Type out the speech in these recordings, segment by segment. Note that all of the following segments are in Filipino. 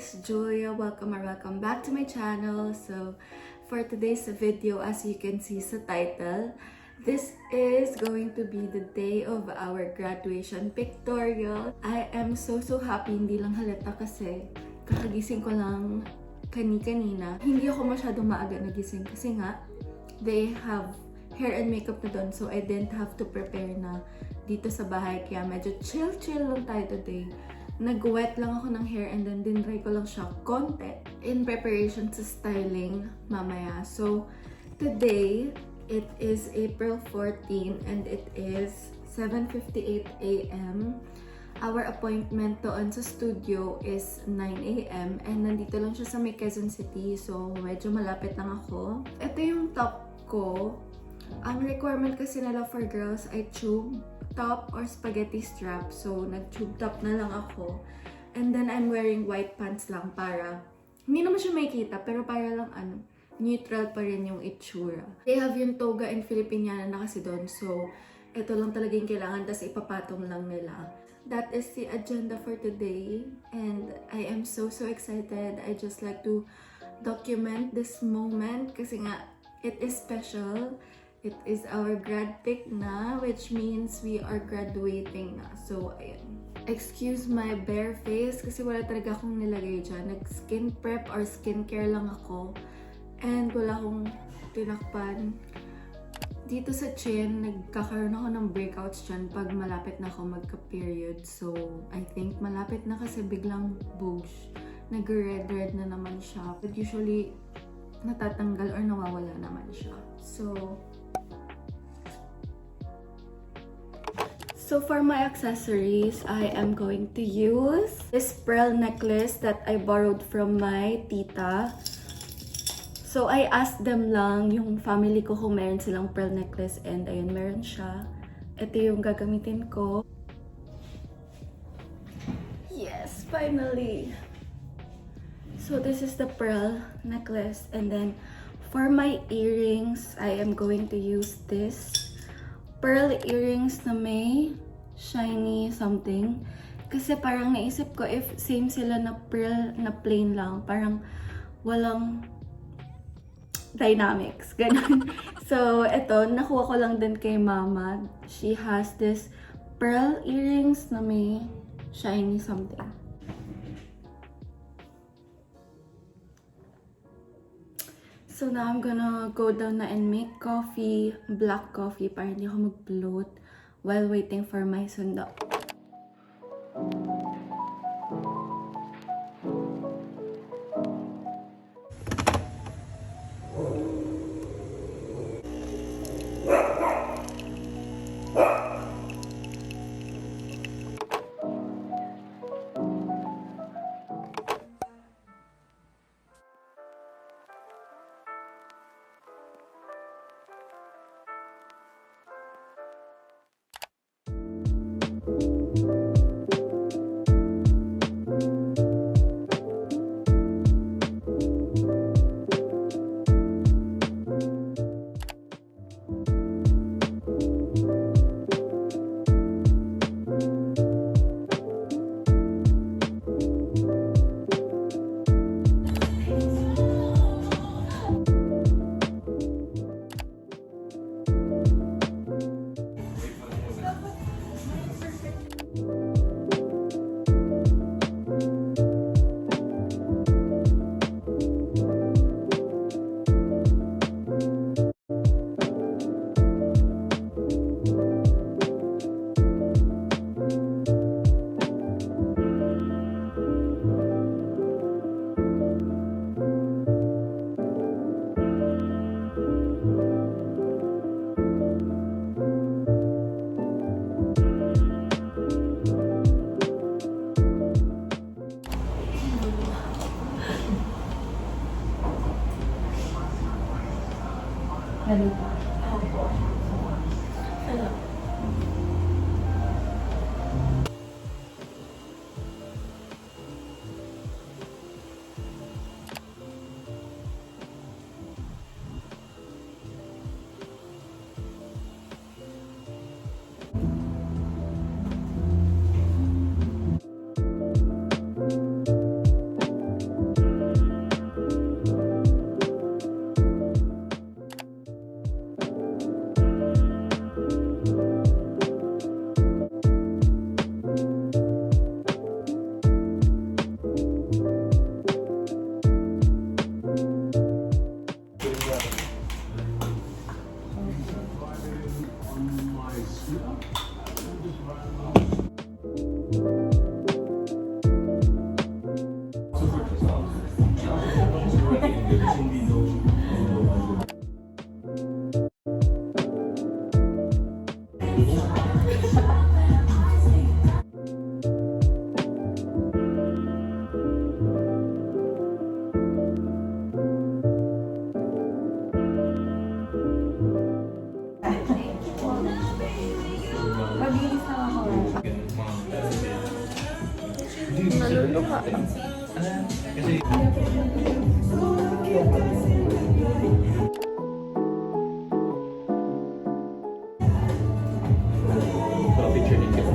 guys, Julia. Welcome back to my channel. So for today's video, as you can see sa title, this is going to be the day of our graduation pictorial. I am so happy, hindi lang halata kasi kakagising ko lang kanina. Hindi ako masyadong maaga nagising kasi nga they have hair and makeup na doon, so I didn't have to prepare na dito sa bahay, kaya medyo chill lang tayo today. Nag-wet lang ako ng hair and then dinry ko lang siya konti in preparation sa styling mamaya. So today, it is April 14 and it is 7:58 a.m. Our appointment doon sa studio is 9 a.m. and nandito lang siya sa may Quezon City, so medyo malapit lang ako. Ito yung top ko. Ang requirement kasi nila for girls ay tube top or spaghetti strap. So, nag-tube top na lang ako. And then, I'm wearing white pants lang para, hindi naman siya makikita, pero para lang neutral pa rin yung itsura. They have yung toga and Filipiniana na kasi doon. So, ito lang talaga yung kailangan, tas ipapatong lang nila. That is the agenda for today. And I am so excited. I just like to document this moment kasi nga, it is special. It is our grad pic na, which means we are graduating na. So, ayan. Excuse my bare face kasi wala talaga akong nilagay dyan. Nag-skin prep or skincare lang ako. And wala akong tinakpan. Dito sa chin, nagkakaroon ako ng breakouts dyan pag malapit na ako magka-period. So, I think malapit na kasi biglang boobs. Nag-red na naman siya. But usually, natatanggal or nawawala naman siya. So for my accessories, I am going to use this pearl necklace that I borrowed from my tita. So I asked them lang, yung family ko, kung meron silang pearl necklace, and ayun, meron siya. Ito yung gagamitin ko. Yes, finally! So this is the pearl necklace, and then for my earrings, I am going to use this pearl earrings na may shiny something. Kasi parang naisip ko if same sila na pearl na plain lang, parang walang dynamics. Ganun. So, ito, nakuha ko lang din kay mama. She has this pearl earrings na may shiny something. So now I'm gonna go down na and make coffee, black coffee, para hindi ako mag-bloat while waiting for my sundo. Hello. Hello. Kasi picture din kita.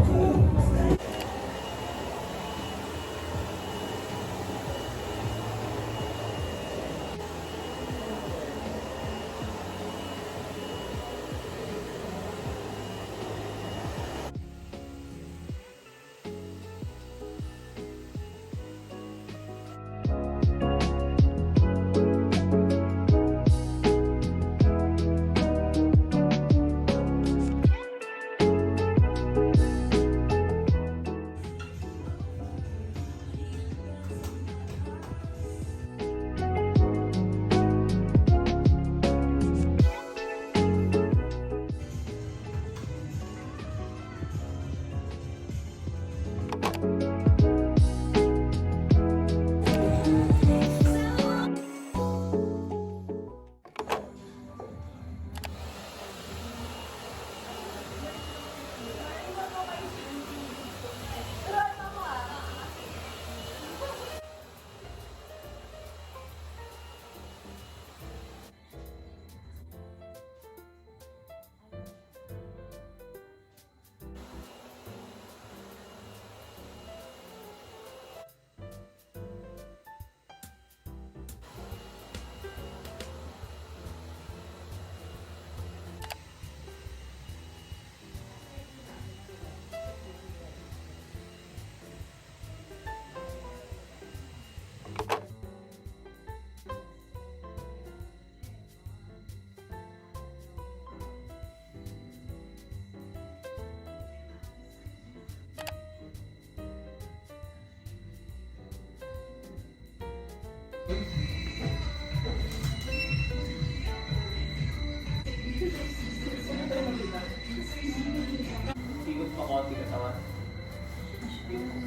Ikot pa konti katawan.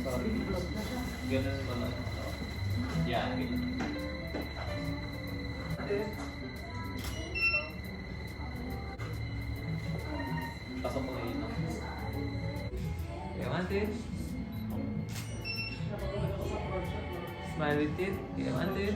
Sorry. Ganun mo lang. Yan. Pasok ko ngayon. Okay, 1, 2. Smile with it. Okay, 1, 2.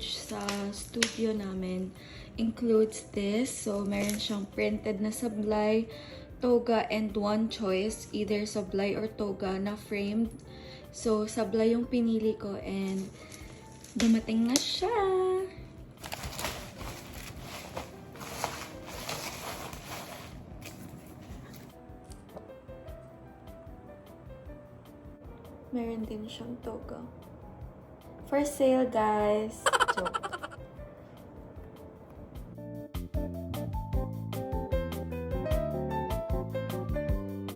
package sa studio namin includes this. So, meron siyang printed na sablay, toga, and one choice, either sablay or toga na framed. So, sablay yung pinili ko and dumating na siya! Meron din siyang toga. For sale, guys! Joke.